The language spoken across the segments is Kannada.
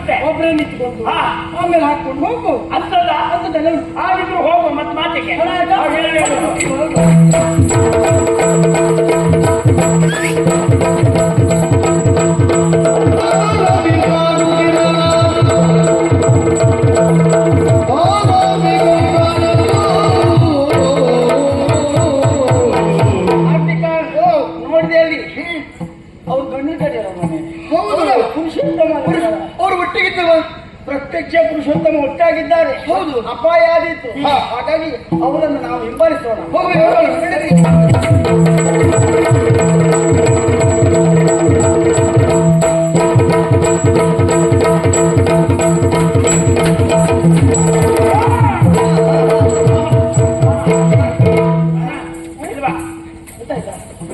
ಅಷ್ಟೇ. ಒಬ್ಬರೇ ನಿಂತ್ಕೊಂಡು ಆಮೇಲೆ ಹಾಕೊಂಡು ಹೋಗು ಅಂತಲ್ಲ ಆಗಿದ್ರು ಹೋಗು ಮತ್ತೆ ಮಾತಿಗೆ. ನೋಡಿದೆ ಅಲ್ಲಿ ಅವ್ರು ಗಂಡು ಕಡೆಯಲ್ಲ ಮನೆ. ಹೌದು, ಪುರುಷೋತ್ತಮ ಅವರು ಒಟ್ಟಿಗಿದ್ದರು. ಪ್ರತ್ಯಕ್ಷ ಪುರುಷೋತ್ತಮ ಒಟ್ಟಾಗಿದ್ದಾರೆ. ಹೌದು, ಅಪಾಯ ಆದೀತು. ಹಾಗಾಗಿ ಅವರನ್ನು ನಾವು ಹಿಂಬಾಲಿಸೋಣ.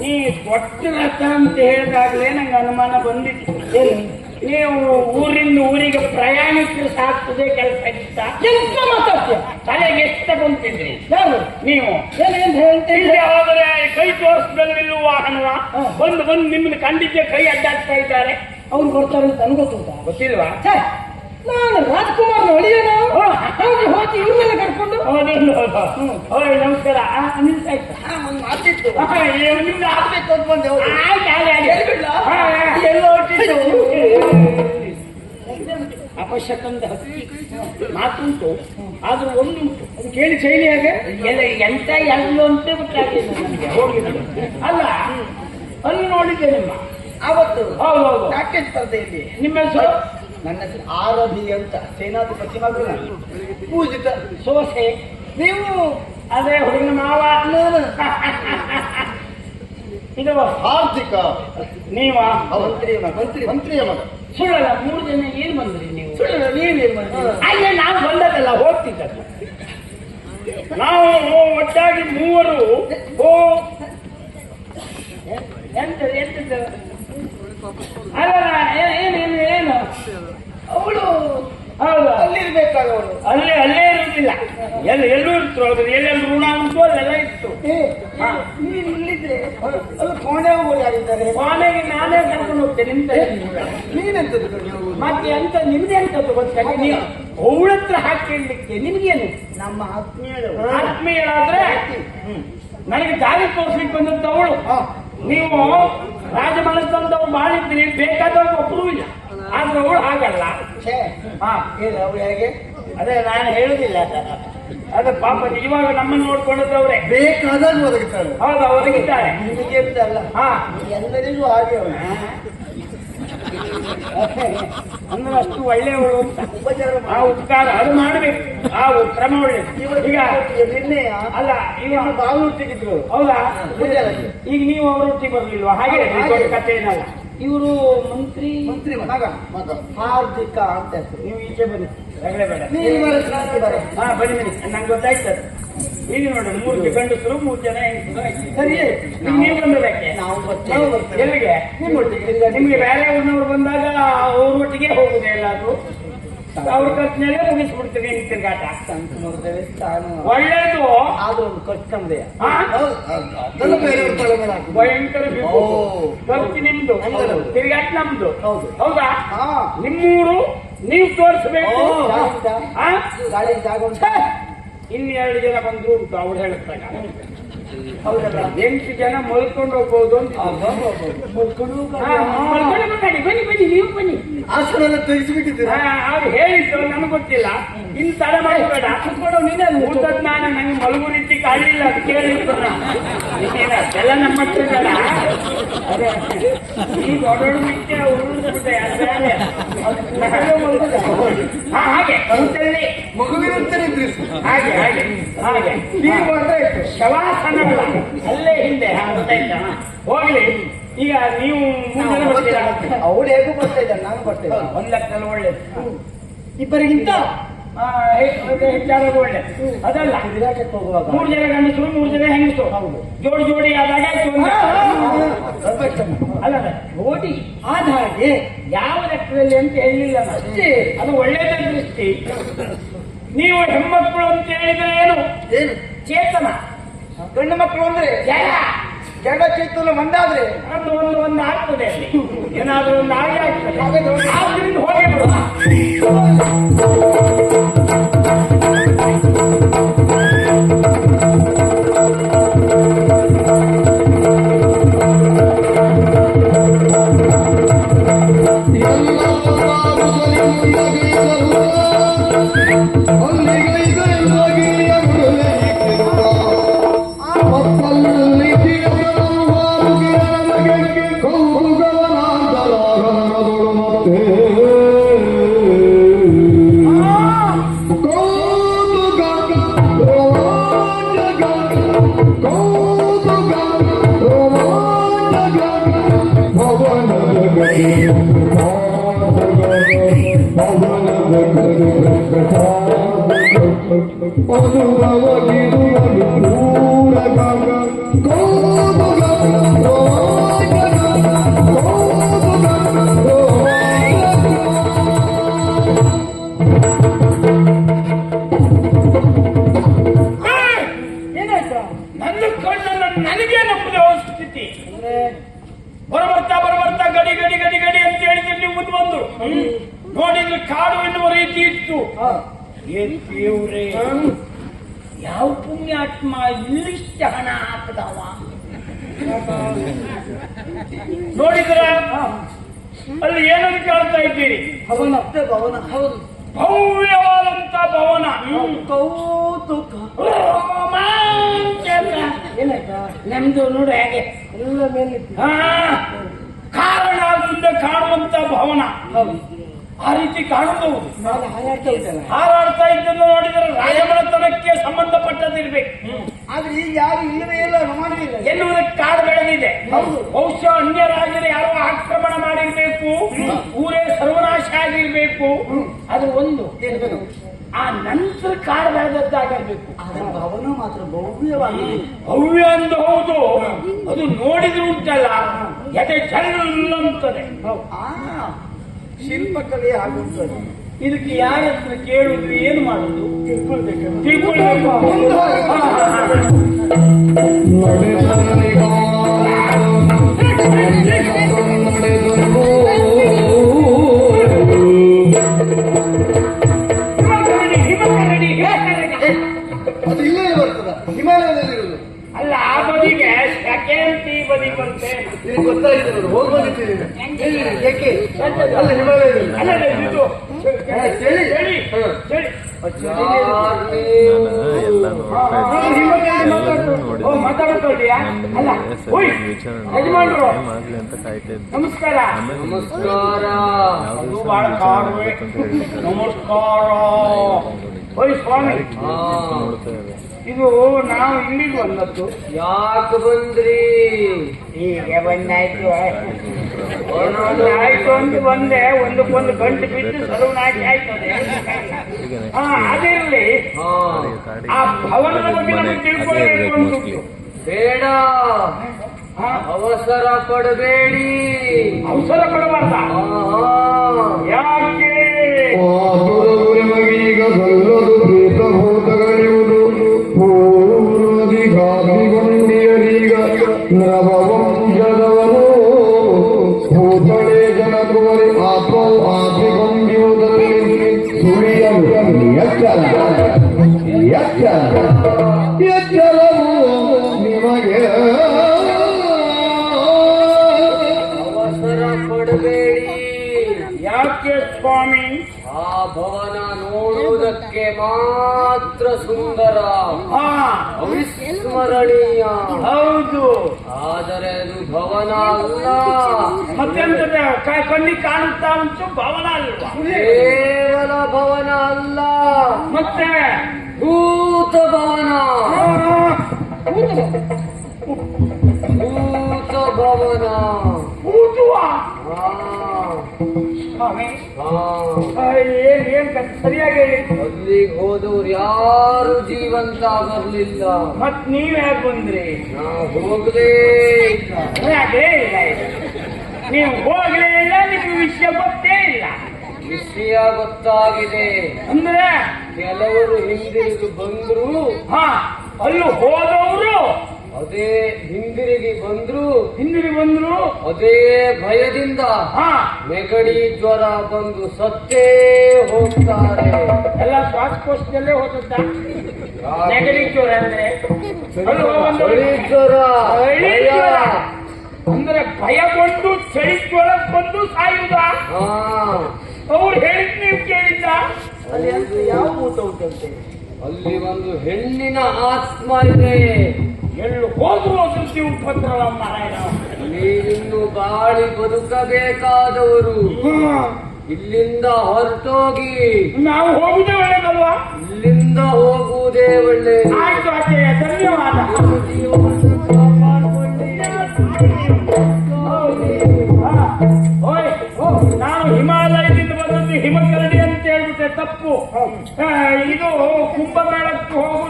ನೀ ಕೊಟ್ಟ ರಥ ಅಂತ ಹೇಳಿದಾಗಲೇ ನಂಗೆ ಅನುಮಾನ ಬಂದಿತ್ತು. ನೀವು ಊರಿಂದ ಊರಿಗೆ ಪ್ರಯಾಣಿಕರು ಸಾಕ್ತದೆ ಕೆಲಸ ಇತ್ತ. ಎಂತ ಮಾತಾಡ್ತೀಯ? ತಲೆಗೆ ಎಷ್ಟು ತಗೊಂತಿದ್ರಿ ಯಾರು ನೀವು? ಏನೇನು ಹೇಳ್ತೀರಿ? ಆದರೆ ಕೈ ತೋರಿಸದಲ್ಲಿ ನಿಲ್ಲುವ ವಾಹನವ ಬಂದು ಬಂದು ನಿಮ್ಮನ್ನು ಕಂಡಿದ್ದೆ ಕೈ ಅಡ್ಡಾಡ್ತಾ ಇದ್ದಾರೆ. ಅವ್ರು ಬರ್ತಾರೆ ಅಂತ ನನ್ಗೆ ಗೊತ್ತುಂಟಾ? ಗೊತ್ತಿಲ್ವಾ? ನಾನು ರಾಜ್ಕುಮಾರ್ ಅಳಿಯನ ಹೋಗಿ ಇವ್ರನ್ನೆಲ್ಲ ಕರ್ಕೊಂಡು. ಹೌದು, ನಮಸ್ಕಾರ. ನಿಲ್ಸಾಯ್ತು ಒಂದು ಮಾತಿತ್ತು ನಿಮ್ದು ಆಗ್ಬೇಕು ಅಂತ ಬಂದೆ. ಎಲ್ಲೋ ಅಪಶಕಂದ ಮಾತುಂಟು, ಆದ್ರೂ ಒಂದುಂಟು. ಅದು ಕೇಳಿ ಶೈಲಿ ಹಾಗೆ ಎಂತ ಎಲ್ಲೋ ಅಂತ ಬಿಟ್ಟಾಗಿದೆ ನನಗೆ. ಹೋಗಿ ಅಲ್ಲ, ಅಲ್ಲಿ ನೋಡಿದ್ದೆ ನಿಮ್ಮ ಆವತ್ತು. ಹೌದೌದು, ನಾಟ್ಯ ಸ್ಪರ್ಧೆಯಲ್ಲಿ. ನಿಮ್ಮ ಹೆಸರು? ನನ್ನ ಹೆಸರು ಆರಭಿ ಅಂತ, ಸೇನಾಧಿಪತಿ ಮಗನ ಪೂಜಿತ ಸೋಸೆ. ನೀವು ಅದೇ ಹುಡುಗಿನ ಮಾವ. ಇದು ಆರ್ಥಿಕ ನೀವ ಮಂತ್ರಿಯ ಮಗ. ಸುಳ್ಳಲ್ಲ, 3 ಜನ ಏನ್ ಬಂದ್ರಿ ನೀವು? ಸುಳ್ಳಲ್ಲ, ನೀವೇನ್ ಮಾಡಿದ್ರಿ? ಅಲ್ಲೇ ನಾವು ಬಂದದಲ್ಲ, ಹೋಗ್ತಿದ್ದದ್ದು ನಾವು ಒಟ್ಟಾಗಿ 3. ಎಂತದ್ದು ಅಲ್ಲ, ಏನು ಅವಳು ಹೌದು, ಅಲ್ಲಿರ್ಬೇಕಾದವಳು. ಅಲ್ಲೇ ಇರುವುದಿಲ್ಲ, ಎಲ್ಲೂ ಇತ್ತು. ಎಲ್ಲೆಲ್ಲಿ ಋಣ ಉಂಟು ಅಲ್ಲೆಲ್ಲ ಇತ್ತು. ನೀನು ಇಲ್ಲಿದ್ರೆ ಅದು ಕೋಣೆ ಹೋಗೋದು ಯಾರಿದ್ದಾರೆ? ಕೋಣೆಗೆ ನಾನೇ ಕರ್ಕೊಂಡು ಹೋಗ್ತೇನೆ. ನೀನೆಂತದ್ದು ಮತ್ತೆ ಎಂತ ನಿಮ್ದೆ ಎಂತದ್ದು ಗೊತ್ತಾಗ? ನೀವು ಅವಳ ಹತ್ರ ಹಾಕಿಡ್ಲಿಕ್ಕೆ ನಿಮ್ಗೇನು? ನಮ್ಮ ಆತ್ಮೀಯರಾದ್ರೆ ನನಗೆ ದಾರಿ ತೋರಿಸ್ಲಿಕ್ಕೆ ಬಂದಂತ ಅವಳು. ನೀವು ರಾಜಮನಸ್ಸಂದವ್ರು ಮಾಡಿದ್ರಿ, ಬೇಕಾದವ್ರು ಒಪ್ಪುವುದಿಲ್ಲ. ಆದ್ರೆ ಅವಳು ಹಾಗಲ್ಲ. ಅವಳು ಹೇಗೆ? ಅದೇ ನಾನು ಹೇಳುದಿಲ್ಲ. ಅದೇ ಪಾಪ ಇವಾಗ ನಮ್ಮನ್ನು ನೋಡ್ಕೊಂಡಿದ್ದವ್ರೆ ಬೇಕಾದಾಗ ಒದಗಿದ್ದಾಳೆ. ಹೌದು, ಒದಗಿದ್ದಾರೆ. ನಿಮಗೆ ಅಂತ ಅಲ್ಲ, ಎಲ್ಲರಿಗೂ ಹಾಗೆ ಅವಳು. ಅಂದ್ರೆ ಅಷ್ಟು ಒಳ್ಳೆಯವಳು ಅಂತ ಆ ಉಪಕಾರ ಅದು ಮಾಡಬೇಕು. ಆ ಕ್ರಮ ಒಳ್ಳೆಯದು. ಈಗ ನಿನ್ನೆ ಅಲ್ಲ, ಇವಾಗ ಬಾವೂರ್ತಿಗಿದ್ರು. ಹೌದಾ? ಈಗ ನೀವು ಅವರೊಟ್ಟಿಗೆ ಬರ್ಲಿಲ್ವಾ? ಹಾಗೆ ಕಥೆ ಏನಲ್ಲ. ಇವರು ಮಂತ್ರಿ ಮಗ ಹಾರ್ದಿಕ ಅಂತ ಹೆಸರು. ನೀವು ಈಚೆ ಬನ್ನಿ, ರಗಳೆ ಬೇಡ. ಬನ್ನಿ ನಂಗೆ ಗೊತ್ತಾಯ್ತದೆ. ಈಗ ನೋಡಿ, 3 ಗಂಡಸರು 3 ಜನ ಹೆಂಗಸರು. ಸರಿ, ನೀವು ಬಂದದಕ್ಕೆ ನಾವು ಬರ್ತೇವೆ. ಎಲ್ಲಿಗೆ? ನಿಮ್ಗೆ ಬೇರೆ ಊರಿನವ್ರು ಬಂದಾಗ ಅವ್ರೊಟ್ಟಿಗೆ ಹೋಗುದು. ಎಲ್ಲಾದ್ರೂ ಅವ್ರ ಖರ್ಚಿನಲ್ಲೇ ಮುಗಿಸ್ಬಿಡ್ತೀವಿ. ತಿರ್ಗಾಟ ಒಳ್ಳೇದು. ಆದ್ರೂ ಒಂದು ಖರ್ಚು ನಮ್ದೇ. ಭಯಂಕರ ಖರ್ಚು ನಿಮ್ದು, ತಿರ್ಗಾಟ ನಮ್ದು. ಹೌದಾ? ನಿಮ್ಮೂರು ನೀವು ತೋರಿಸ್ಬೇಕು. ಗಾಳಿ ಜಾಗ ಉಂಟ. 2 ಜನ ಬಂದ್ರು ಉಂಟು. ಅವ್ರು ಹೇಳ್ತಾರೆ ಹೌದಲ್ಲ, 8 ಜನ ಮಲ್ಕೊಂಡು ಹೋಗ್ಬೋದು ಅಂತ. ಬನ್ನಿ ನೀವು ಬನ್ನಿ. ಆಸನೆಲ್ಲ ತೆಗೆಸಿಬಿಟ್ಟಿದ್ದೀರಾ? ಅವ್ರು ಹೇಳಿದ್ದು ನನಗೆ ಗೊತ್ತಿಲ್ಲ. ಇನ್ನು ತಡ ಮಾಡಬೇಡ. ಊಟದ ನಾನು ನಂಗೆ ಮಲಗು ರೀತಿ ಕಾಣಲಿಲ್ಲ, ಅದು ಕೇಳಿತ್ತು. ಅದೆಲ್ಲ ನಮ್ಮ ಹತ್ರ ಬೇಡ. ಅದೇ ಈ ದೊಡ್ಡ ಮುಖ್ಯ ಉರುಳಿಸ್ಬಿಟ್ಟೆ. ಹಾಗೆ ಮಗುವಿನಂತೆ ಹಾಗೆ ಹಾಗೆ ಹಾಗೆ ಶವಾಸನ ಅಲ್ಲೇ ಹಿಂದೆ. ಗೊತ್ತಾಯ್ತಾ? ಹೋಗ್ಲಿ. ಈಗ ನೀವು 3 ಜನ ಬರ್ತೀರಾ? ಅವಳು ಹೇಗೂ ಬರ್ತಾ ಇದ್ದಾರೆ, ನಾನು ಬರ್ತಾ ಇದ್ದೆ. 1 ಲೆಕ್ಕದಲ್ಲಿ ಒಳ್ಳೇದು. ಇಬ್ಬರಿಗಿಂತ ಹೆಚ್ಚಾದಾಗ ಒಳ್ಳೆ. ಅದಲ್ಲ, ವಿರಾಟಕ್ಕೆ ಹೋಗುವಾಗ 3 ಜನ ಗಂಡಸರು 3 ಜನ ಹೆಂಗಸರು. ಹೌದು, ಜೋಡಿ ಆದಾಗ ಅಲ್ಲ, ಜೋಡಿ ಆದ ಹಾಗೆ ಯಾವ ಲೆಕ್ಕದಲ್ಲಿ ಅಂತ ಹೇಳಿಲ್ಲ ಅಷ್ಟೇ. ಅದು ಒಳ್ಳೆಯದ ದೃಷ್ಟಿ. ನೀವು ಹೆಣ್ಮಕ್ಳು ಅಂತ ಹೇಳಿದ್ರೆ ಏನು? ಚೇತನ. ಗಂಡು ಮಕ್ಕಳು ಅಂದ್ರೆ ಜಡ ಚೇತನ ಒಂದಾದ್ರೆ ಅದು ಒಂದು ಆಗ್ತದೆ. ಅಲ್ಲಿ ಏನಾದ್ರೂ ಒಂದು ಹಾಗೆ ಆಗ್ತದೆ. ಆದ್ರಿಂದ ಹೋಗಿ ಬಿಡು. ನನ್ನ ಕಣ್ಣನ್ನು ನನಗೆ ನಂಬುದ ಸ್ಥಿತಿ. ಬರಬರ್ತಾ ಗಡಿ ಗಡಿ ಗಡಿ ಗಡಿ ಅಂತ ಹೇಳಿದ್ರೆ ನೀವು ಮುಂದೆ ಬಂದು ನೋಡಿದ್ರೆ ಕಾಡು ಎನ್ನುವ ರೀತಿ ಇತ್ತು. ಏನ್ ದೇವ್ರೇ, ಯಾವ ಪುಣ್ಯಾತ್ಮ ಇಲ್ಲಿಷ್ಟ ಹಣ ಹಾಕದವ ನೋಡಿದ್ರ ಅಲ್ಲಿ ಏನನ್ನು ಕೇಳ್ತಾ ಇದ್ದೀರಿ? ಭವನ ಭವನ ಹೌದು, ಭವ್ಯವಾದಂತ ಭವನ. ಕೌತುಕ ಏನಾಯ್ತಾ? ನಮ್ದು ನೋಡು ಹೇಗೆ ಎಲ್ಲ ಮೇಲೆ ಕಾರಣದಿಂದ ಕಾಣುವಂತ ಭವನ. ಆ ರೀತಿ ಕಾಣುವುದು ನಾನು ಹಾರಾಡ್ತಾ ಇದ್ದಲ್ಲ. ಹಾರಾಡ್ತಾ ಇದ್ದನ್ನು ನೋಡಿದರೆ ರಾಜಮನೆತನಕ್ಕೆ ಸಂಬಂಧಪಟ್ಟದಿರ್ಬೇಕು. ಆದ್ರೆ ಈಗ ಯಾರು ಇಲ್ಲವೇ ಇಲ್ಲ, ಮಾಡಲಿಲ್ಲ ಎನ್ನುವುದಕ್ಕೆ ಕಾಡು ಬೆಳೆದಿದೆ. ಬಹುಶಃ ಅನ್ಯ ರಾಜರು ಯಾರೋ ಆಕ್ರಮಣ ಮಾಡಿರ್ಬೇಕು, ಊರೇ ಸರ್ವನಾಶ ಆಗಿರ್ಬೇಕು. ಅದು ಒಂದು. ಆ ನಂತರ ಕಾಡು ಬೆಳೆದದ್ದಾಗಿರ್ಬೇಕು. ಭವನ ಮಾತ್ರ ಭವ್ಯವಾಗಿದೆ. ಭವ್ಯ ಅಂದು ಹೌದು, ಅದು ನೋಡಿದ್ರು ಉಂಟಲ್ಲ ಎದೆ ಜಲ್ಲಂತದೆ. ಶಿಲ್ಪಕಲೆ ಆಗುತ್ತದೆ. ಇದಕ್ಕೆ ಯಾರ ಹತ್ರ ಕೇಳುದು, ಏನು ಮಾಡುದು? ತಿಳ್ಕೊಳ್ಬೇಕು. ಅದು ಇಲ್ಲೇ ಬರ್ತದ, ಹಿಮಾಲಯದಲ್ಲಿರುವುದು. ಅಲ್ಲ, ಆ ಬದಿಗೆ ಸೆಕೆಂಡ್ ಈ ಬದಿ ಬಂತೆ. ನಿನಗೆ ಗೊತ್ತಾಗಿದೆ, ನೋಡು, ಹೋಗಿ ಬಂದಿದ್ದೀನಿ. ಯಾಕೆ? ಅಲ್ಲ ಹಿಮಾಲಯದಲ್ಲಿ. ಅಲ್ಲ ಇದು ಚಳಿ. ಚಳಿ ಚಳಿ. ಮಾತಾಡ್ಕೊಳ್ತೀಯಾ? ಅಲ್ಲ, ಯಜಮಾನ್ರು ನಮಸ್ಕಾರ. ನಮಸ್ಕಾರ. ಅದು ಬಹಳ ಕಾಡುವೆ. ನಮಸ್ಕಾರ. ಓಯ್ ಸ್ವಾಮಿ, ಇದು ನಾವು ಇಲ್ಲಿಗೆ ಬಂದದ್ದು. ಯಾಕೆ ಬಂದ್ರಿ? ಹೀಗೆ ಬಂದಾಯ್ತು. ಆಯ್ತು ಅಂತ ಬಂದೆ, ಒಂದಕ್ಕೊಂದು ಗಂಟು ಬಿದ್ದು ಸರ್ವನಾಶ ಆಯ್ತದೆ. ಅದಿರಲಿ, ಆ ಭವನದ ಬಗ್ಗೆ ನಮಗೆ ತಿಳ್ಕೊಳ್ಬೇಕು ಅಂತ. ಬೇಡ, ಅವಸರ ಪಡಬೇಡಿ. ಅವಸರ ಪಡಬಾರ್ದ? ಯಾಕೆ? ಈಗ ಸಲ್ಲದು ಪ್ರೇತಭೂತಗಳಿರುವುದು ಪೂರ್ವದಿಗಾದಿಗೊಂಡಿಯರೀಗ ನವವಂಶದವರು ಭೂತಳೆ ಜನಕುವರಿ ಆತ್ಮವು ಆದಿಗೊಂಡಿರುವುದರಲ್ಲಿ ಸುಳಿಯಲು ಎಚ್ಚರವು ನಿಮಗೆ. ಅವಸರ ಪಡಬೇಡಿ. ಯಾಕೆ ಸ್ವಾಮಿ? ಆ ಭವನ ನೋಡುವುದಕ್ಕೆ ಮಾತ್ರ ಸುಂದರ, ಅವಿಸ್ಮರಣೀಯ. ಹೌದು, ಆದರೆ ಅದು ಭವನ ಅಲ್ಲ. ಮತ್ತೆಂತದ ಕಣ್ಣಿಗೆ ಕಾಣುತ್ತಾ ಉಂಟು, ಭವನ ಅಲ್ವಾ? ಕೇವಲ ಭವನ ಅಲ್ಲ, ಮತ್ತೆ ಭೂತ ಭವನ. ಭೂತ ಭವನ. ಕೂತುವ ಏನ್ ಸರಿಯಾಗಿ ಹೇಳಿ. ಅಲ್ಲಿಗೆ ಹೋದವ್ರು ಯಾರು ಜೀವಂತ ಬರಲಿಲ್ಲ. ಮತ್ ನೀವ್ ಯಾಕೆ ಬಂದ್ರಿ? ನಾವು ಹೋಗಲೇ ಇಲ್ಲ. ಯಾಕೆ ಇಲ್ಲ? ನೀವು ಹೋಗ್ಲೇ ಇಲ್ಲ, ನಿಮ್ಗೆ ವಿಷಯ ಗೊತ್ತೇ ಇಲ್ಲ. ವಿಷಯ ಗೊತ್ತಾಗಿದೆ ಅಂದ್ರೆ ಕೆಲವರು ಹಿಂದಿರುಗಿ ಬಂದ್ರು, ಅಲ್ಲೂ ಹೋದವರು ಅದೇ ಹಿಂದಿರುಗಿ ಬಂದ್ರು ಅದೇ ಭಯದಿಂದ ಹಾ ನೆಗಡಿ ಜ್ವರ ಬಂದು ಸತ್ತೇ ಹೋಗ್ತಾರೆ. ಎಲ್ಲ ಶ್ವಾಸಕೋಶದಲ್ಲೇ ಹೋಗುತ್ತಾ ನೆಗಡಿ ಜ್ವರ ಅಂದ್ರೆ ಚಳಿ ಜ್ವರ, ಭಯ. ಅಂದ್ರೆ ಭಯಗೊಂಡು ಚಳಿ ಜ್ವರ ಬಂದು ಸಾಯುವುದ? ಹಾ. ಅವ್ರು ಹೇಳಿದ್ ನೀವು ಕೇಳಿದ್ದ? ಅಲ್ಲಿ ಅಂತ ಯಾವ ಭೂತ ಉಂಟಂತೆ? ಅಲ್ಲಿ ಒಂದು ಹೆಣ್ಣಿನ ಆತ್ಮ ಇದೆ. ಎಲ್ಲಿ ಹೋಗುವ ಸುದ್ದಿ ಉಪದ್ರವ ಮಾರಾಯ. ನೀವಿನ್ನು ಬಾಳಿ ಬದುಕಬೇಕಾದವರು ಇಲ್ಲಿಂದ ಹೊರಟೋಗಿ. ನಾವು ಹೋಗುದೇ ಒಳ್ಳೇದಲ್ವಾ? ಇಲ್ಲಿಂದ ಹೋಗುವುದೇ ಒಳ್ಳೆಯದು. ಆಯ್ತು ಅಜಯ, ಧನ್ಯವಾದ. ನಾನು ಹಿಮಾಲಯದಿಂದ ಬಂದದ್ದು ಹಿಮಕರಡಿ ಅಂತ ಹೇಳ್ಬಿಟ್ಟೆ, ತಪ್ಪು. ಇದು ಕುಂಭಮೇಳಕ್ಕೆ ಹೋಗು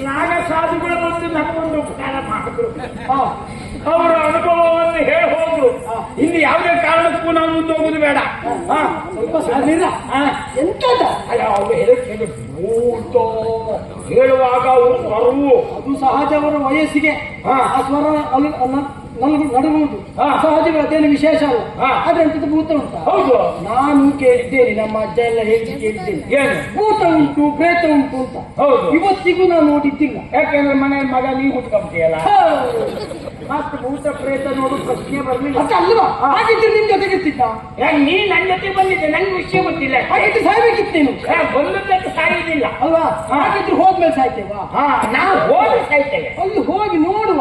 ನಾಗ ಸಾಧುಗಳು ಬಂದು ನಮಗೊಂದು ಉಪಕಾರ ಮಾಡಿದ್ರು. ಅವರ ಅನುಭವವನ್ನು ಹೇಳಿ ಹೋದ್ರು. ಇನ್ನು ಯಾವುದೇ ಕಾರಣಕ್ಕೂ ನಾವು ಮುಂದೆ ಹೋಗುದು ಬೇಡ. ಸ್ವಲ್ಪ ಸಾಧಿರ ಎಂತದ ಅಲ್ಲ ಅವರು ಹೇಳುವಾಗ ಅವರು ಸ್ವರವು ಅದು ಸಹಜ. ಅವರ ವಯಸ್ಸಿಗೆ ಆ ಸ್ವರ ನಡುವುದು ಸಹಜವೇ, ಅದೇನು ವಿಶೇಷ ಅಲ್ಲ. ಆದ್ರೆ ಎಂತದ್ದು ಭೂತ ಉಂಟ? ಹೌದು, ನಾನು ಕೇಳಿದ್ದೇನೆ, ನಮ್ಮ ಅಜ್ಜ ಎಲ್ಲ ಹೇಳಿ ಕೇಳಿದ್ದೇನೆ, ಏನು ಭೂತ ಉಂಟು ಪ್ರೇತ ಉಂಟು ಅಂತ. ಹೌದು, ಇವತ್ತಿಗೂ ನಾನು ನೋಡಿದ್ದಿಲ್ಲ. ಯಾಕೆಂದ್ರೆ ಮನೆ ಮಗ ನೀವು ಹುಟ್ಕೊಂತೀಯಲ್ಲ, ಮತ್ತೆ ಭೂತ ಪ್ರೇತ ನೋಡು ಪ್ರಶ್ನೆ ಬರ್ಲಿಲ್ಲ. ಅಲ್ವಾ? ಹಾಗಿದ್ರೆ ನಿಮ್ ಜೊತೆಗಿರ್ತಿದ್ದ? ನೀ ನನ್ನ ಜೊತೆ ಬಂದಿದ್ದೆ, ನಂಗೆ ವಿಷಯ ಗೊತ್ತಿಲ್ಲ. ಹಾಗಿದ್ರೆ ಸಾಯ್ಬೇಕಿತ್ತು ನೀನು. ಬಂದದ್ದಕ್ಕೆ ಸಾಯುವುದಿಲ್ಲ ಅಲ್ವಾ? ಹಾಗಿದ್ರೆ ಹೋದ್ಮೇಲೆ ಸಾಯ್ತೇವಾ? ನಾವು ಹೋಗಿ ಸಾಯ್ತೇವೆ. ಅಲ್ಲಿ ಹೋಗಿ ನೋಡುವ.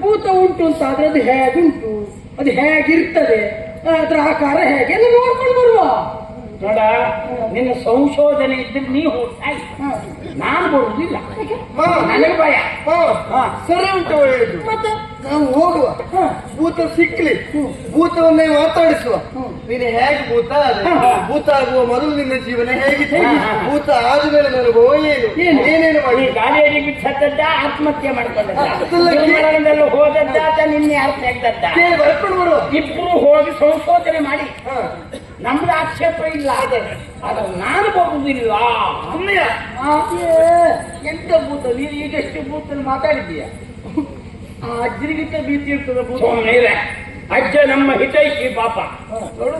ಭೂತ ಉಂಟು ಅಂತ ಆದ್ರೆ ಅದು ಹೇಗುಂಟು, ಅದು ಹೇಗಿರ್ತದೆ, ಅದ್ರ ಆಕಾರ ಹೇಗೆ ಎಲ್ಲ ನೋಡ್ಕೊಂಡು ಬರುವ. ನೋಡ, ನಿನ್ನ ಸಂಶೋಧನೆ ಇದ್ರೆ ನೀವು ಸಾಯಿ, ನಾನು ಬರುವುದಿಲ್ಲ. ನನಗೆ ಭಯ. ಸರಿ ಉಂಟು ಒಳ್ಳೆಯದು. ಮತ್ತೆ ನಾವು ಹೋಗುವ, ಭೂತ ಸಿಕ್ಲಿ, ಭೂತವನ್ನೇ ಮಾತಾಡಿಸುವ. ನೀನು ಹೇಗೆ ಭೂತ ಆದ್ರೆ, ಭೂತ ಆಗುವ ಮೊದಲು ನಿನ್ನ ಜೀವನ ಹೇಗಿತ್ತು, ಭೂತ ಆದ್ಮೇಲೆ ಅನುಭವ ಏನು, ಏನೇನು ಮಾಡಿ ಗಾಳಿಯಲ್ಲಿ ಬಿಟ್ಟದ್ದ, ಆತ್ಮಹತ್ಯೆ ಮಾಡ್ಕೊಂಡಲ್ಲ, ಹೋದದ್ದ ಅಥವಾ ನಿನ್ನೆ ಆತ್ಮಹತ್ಯದ್ದ, ಬರ್ಕೊಂಡು ಬರುವ. ಇಬ್ರು ಹೋಗಿ ಸಂಶೋಧನೆ ಮಾಡಿ. ನಮ್ದು ಆಕ್ಷೇಪ ಇಲ್ಲ, ಆದ್ರೆ ನಾನು ಬರುವುದಿಲ್ಲ. ಎಂತ ಭೂತ? ನೀನು ಈಗಷ್ಟು ಭೂತಲ್ಲಿ ಮಾತಾಡಿದ್ದೀಯ. ಆ ಅಜ್ಜರಿಗಿಂತ ಭೀತಿ ಇರ್ತದೆ ಭೂತ. ಅಜ್ಜ ನಮ್ಮ ಹಿತೈಷಿ ಪಾಪ,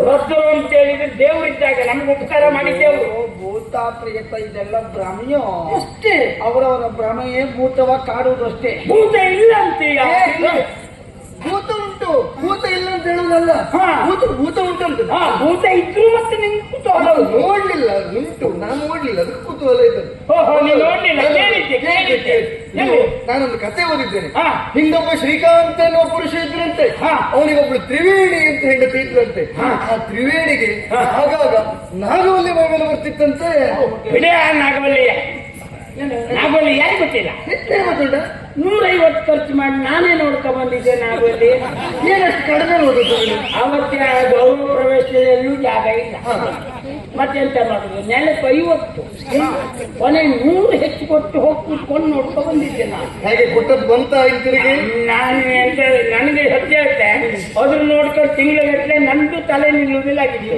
ರದ್ದರು ಅಂತ ಹೇಳಿದ್ರೆ ದೇವರಿದ್ದಾಗ ನಮ್ಗೆ ಉಪಕಾರ ಮಾಡಿದ್ದೇವರು. ಭೂತ ಪ್ರೇತ ಇದೆಲ್ಲ ಭ್ರಮೆಯೋ ಅಷ್ಟೇ. ಅವರವರ ಭ್ರಮೆಯೇ ಭೂತವ ಕಾಡುವುದು ಅಷ್ಟೇ. ಭೂತ ಇಲ್ಲ ಅಂತೀಯ? ಭೂತ ಉಂಟು, ಭೂತ ಇಲ್ಲ ಅಂತ ಹೇಳುವುದಲ್ಲ. ಭೂತ ಉಂಟು ಅಂತ. ಭೂತ ಇದ್ರು ಮತ್ತೆ ನಿಂಗೆ ಕುತೂಹಲ ನೋಡ್ಲಿಲ್ಲ, ಉಂಟು, ನಾನು ನೋಡ್ಲಿಲ್ಲ, ಅದಕ್ಕೆ ಕುತೂಹಲ ಇದ್ದದ್ದು. ನೀನು ನೋಡ್ಲಿಲ್ಲ? ಕೇಳಿದ್ದೆ. ನಾನೊಂದು ಕತೆ ಓದಿದ್ದೇನೆ. ಹಿಂದೊಬ್ಬ ಶ್ರೀಕಾಂತ್ ಎನ್ನುವ ಪುರುಷ ಇದ್ರಂತೆ. ಅವನಿಗೊಬ್ಳು ತ್ರಿವೇಣಿ ಅಂತ ಹೆಂಡತಿ ಇದ್ರಂತೆ. ಆ ತ್ರಿವೇಣಿಗೆ ಆಗಾಗ ನಾಗವಲ್ಲಿ ಮೇಲೆ ಬರ್ತಿತ್ತಂತೆ. ನಾಗವಲ್ಲಿ ಯಾರಿಗೆ ಗೊತ್ತಿಲ್ಲ. ಎಷ್ಟೇ ಮಾತಾಡ 150 ಖರ್ಚು ಮಾಡಿ ನಾನೇ ನೋಡ್ಕೊ ಬಂದಿದ್ದೆ. ನಾಗವಲ್ಲಿ ಏನಷ್ಟು ಕಡಿಮೆ ನೋಡುದು. ಅವತ್ತೆ ಗೌರವ ಪ್ರವೇಶದಲ್ಲೂ ಜಾಗ ಇಲ್ಲ. ಮತ್ತೆಂತ ಮಾಡುದು, ನೆಲಕ್ಕೆ 50, ಕೊನೆ 100 ಹೆಚ್ಚು ಕೊಟ್ಟು ಹೋಗಿ ಕೂತ್ಕೊಂಡು ನೋಡ್ಕೊ ಬಂದಿದ್ದೆ. ನಾನು ಹೇಗೆ ಕೊಟ್ಟದ್ದು ಬಂತ ಹಿಂತಿರುಗಿ. ನಾನು ಎಂತ ನನಗೆ ಸತ್ಯ ಹೇಳ್ತೆ, ಅದ್ರ ನೋಡ್ಕೊಂಡು ತಿಂಗಳಗಟ್ಟಲೆ ನಂದು ತಲೆ ನಿಲ್ಲುವುದಿಲ್ಲ ಆಗಿದ್ದು.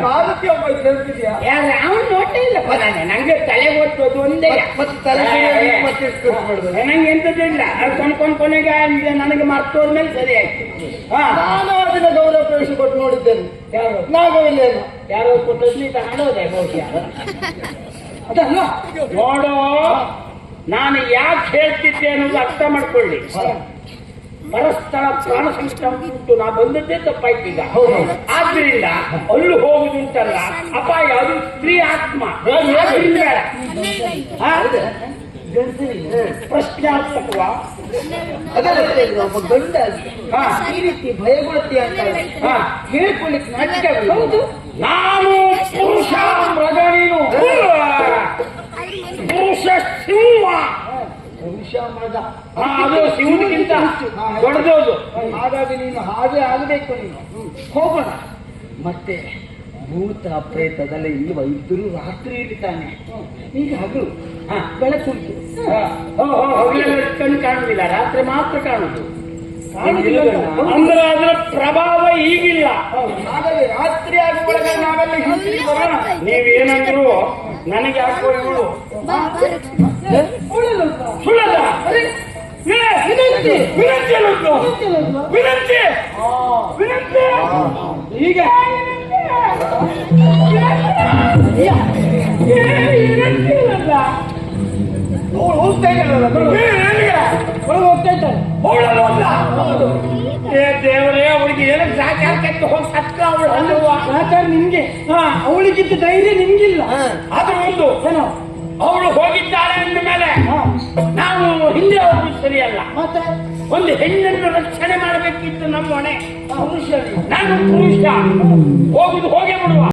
ಮಾರುತಿ ಒಬ್ಬ ಹೇಳ್ತಿದ್ಯಾ? ಅವನು ನೋಡ್ತಾ ಇಲ್ಲಪ್ಪ ನಾನು. ನಂಗೆ ತಲೆ ಓದ್ಬೋದು ಒಂದೇ, ಮತ್ತೆ ತಲೆ ಮತ್ತೆ ನಂಗೆ ಎಂತದ್ದು ಇಲ್ಲ. ಕೊನೆಗೆ ನನಗೆ ಮರ್ತೋದ್ಮೇಲೆ ಸರಿ ಆಯ್ತು. ನಾನು ಅದನ್ನ ಗೌರವ ಪ್ರವೇಶ ಕೊಟ್ಟು ನೋಡಿದ್ದೇನೆ. ಯಾರು ನಾಗವಲ್ಲಿಯನ್ನು ಯಾರೋ ಕೊಟ್ಟದ್ದು ಈಗ ಹಣೋದೆ ಬಹುಶಃ ಅದಲ್ಲ. ನೋಡೋ, ನಾನು ಯಾಕೆ ಹೇಳ್ತಿದ್ದೆ ಅನ್ನೋದು ಅರ್ಥ ಮಾಡ್ಕೊಳ್ಳಿ. ಪರಸ್ಥಳ ಪ್ರಾಣ ಸಂಕಟ ಉಂಟು, ನಾ ಬಂದದ್ದೇ ತಪ್ಪಾಯ್ತು ಈಗ. ಆದ್ರಿಂದ ಅಲ್ಲೂ ಹೋಗುದುಂಟಲ್ಲ ಅಪಾಯ, ಅದು ಸ್ತ್ರೀ ಆತ್ಮ. ಪ್ರಶ್ನಾರ್ಥಕವ ಒಬ್ಬ ಗಂಡ ಈ ರೀತಿ ಭಯಗೊಳ್ತಿ ಅಂತ ಹೇಳ್ಕೊಳ್ಳಿಕ್ಕೆ ನಾಚಿಕೆ. ಹೌದು, ನಾನು ಪುರುಷ ಮೃಗ, ನೀನು ಪುರುಷ ಸಿಂಹ. ಪುರುಷ ಮೃಗ ಅದು ಶಿವನಿಗಿಂತ ದೊಡ್ಡದೋದು. ಹಾಗಾಗಿ ನೀನು ಹಾಗೆ ಆಗಬೇಕು. ನೀನು ಹೋಗೋಣ. ಮತ್ತೆ ಭೂತ ಪ್ರೇತದಲ್ಲ ಇಲ್ವ? ಇದ್ದರೂ ರಾತ್ರಿ ಇರ್ತಾನೆ. ಈಗ ಹಗಲು ಬೆಳಕು ಕಣ್ಣು ಕಾಣುವುದಿಲ್ಲ, ರಾತ್ರಿ ಮಾತ್ರ ಕಾಣುದು. ಅಂದ್ರೆ ಅದರ ಪ್ರಭಾವ ಈಗಿಲ್ಲ. ಹಾಗಾಗಿ ರಾತ್ರಿ ಆಗುವಾಗ ನಾವೆಲ್ಲ ಹಿಂತಿರುಗಿ ಬರೋಣ. ನೀವೇನಂದ್ರು ನನಗೆ ಹಾಕೋ ಇವಳು ಸುಳ್ಳದ ವಿನಂತಿ ವಿನಂತಿ ಅನ್ನೋದು. ವಿನಂತಿ ವಿನಂತಿ ಈಗ ವಿನಂತಿ ಇಲ್ಲಲ್ಲ. ಅವಳು ಹೋಗ್ತಾ ಇದ್ದಾಳಲ್ಲ ಒಳಗೆ ಹೋಗ್ತಾ ಇದ್ದಾಳೆ. ಏ ದೇವರೇ, ಅವಳಿಗೆ ಏನಕ್ಕೆ ಸಾಕಾಕತ್ತು ಹೋಗಿ ಸತ್ತ ಅವಳು ಅಲ್ವಾ? ಆಚಾರ ನಿಮ್ಗೆ ಅವಳಿಗಿದ್ದ ಧೈರ್ಯ ನಿಮ್ಗಿಲ್ಲ. ಅದು ಒಂದು ಏನೋ ಅವಳು ಹೋಗಿದ್ದಾಳೆ ಅಂದ ಮೇಲೆ ನಾವು ಹಿಂದೆ ಹೋಗುದು ಸರಿಯಲ್ಲ. ಮತ್ತೆ ಒಂದು ಹೆಣ್ಣನ್ನು ರಕ್ಷಣೆ ಮಾಡಬೇಕಿತ್ತು ನಮ್ಮ ಹೊಣೆ. ಪುರುಷ ನಾನು ಪುರುಷ ಹೋಗುದು ಹೋಗೇ ಬಿಡುವ.